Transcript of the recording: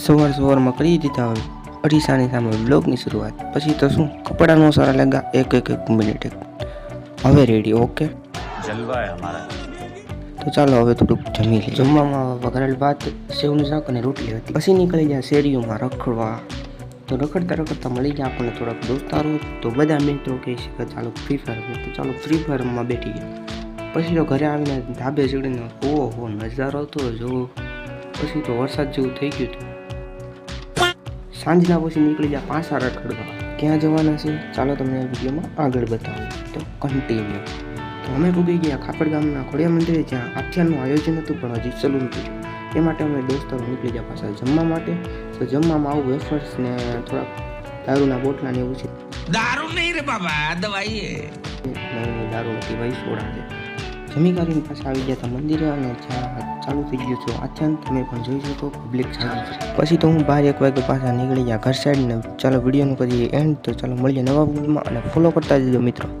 સવારમાં કરી દીધા હોય અઢીસાની સામે બ્લોગની શરૂઆત. પછી તો શું કપડા નો સારા લાગ્યા એક મિનિટ હવે રેડી. ઓકે જલવા હે હમારા. તો ચાલો હવે થોડુંક જમી લઈએ. જમવામાં વઘારેલ ભાત, સેવનું શાક અને રોટલી હતી. પછી નીકળી ગયા શેરીઓમાં રખડવા. તો રખડતા મળી ગયા આપણને થોડાક દોસ્તારો. તો બધા મિત્રો કહે છે કે ચાલો ફ્રી ફાયર. તો ચાલો ફ્રી ફાયરમાં બેઠી ગયા. પછી તો ઘરે આવીને ધાબે ચડીને ઓહો નજારો તો જો. પછી તો વરસાદ જેવું થઈ ગયું હતું. સાંજના પછી નીકળી ગયા પાછા રખડવા. ક્યાં જવાના છે ચાલો તમને વિડીયોમાં આગળ બતાવું. તો કન્ટિન્યુ. તો અમે પૂગી ગયા ખાપડ ગામના ખોડિયા મંદિરે, જ્યાં આખ્યાનનું આયોજન હતું પણ હજી ચાલુ નહોતું. એ માટે અમે દોસ્તારો નીકળી ગયા પાછા જમવા માટે. તો જમવામાં આવું વેફર્સ ને થોડાક દારૂના બોટલા ને એવું છે. દારૂ નહીં રે બાબા, દવાઈ નવી દારૂ નથી ભાઈ, સોડા છે. જમી કરીને પાછા આવી ગયા હતા મંદિરે, અને જ્યાં ચાલુ થઈ ગયું છે આખ્યાન તમે પણ જોઈ શકો. પબ્લિક ચાલુ છે. પછી તો હું 12-1 વાગે પાછા નીકળી ગયા ઘર સાઈડ ને. ચાલો વિડીયોનું કરીએ એન્ડ. તો ચાલો મળીએ નવા વિડીયોમાં અને ફોલો કરતા જજો મિત્રો.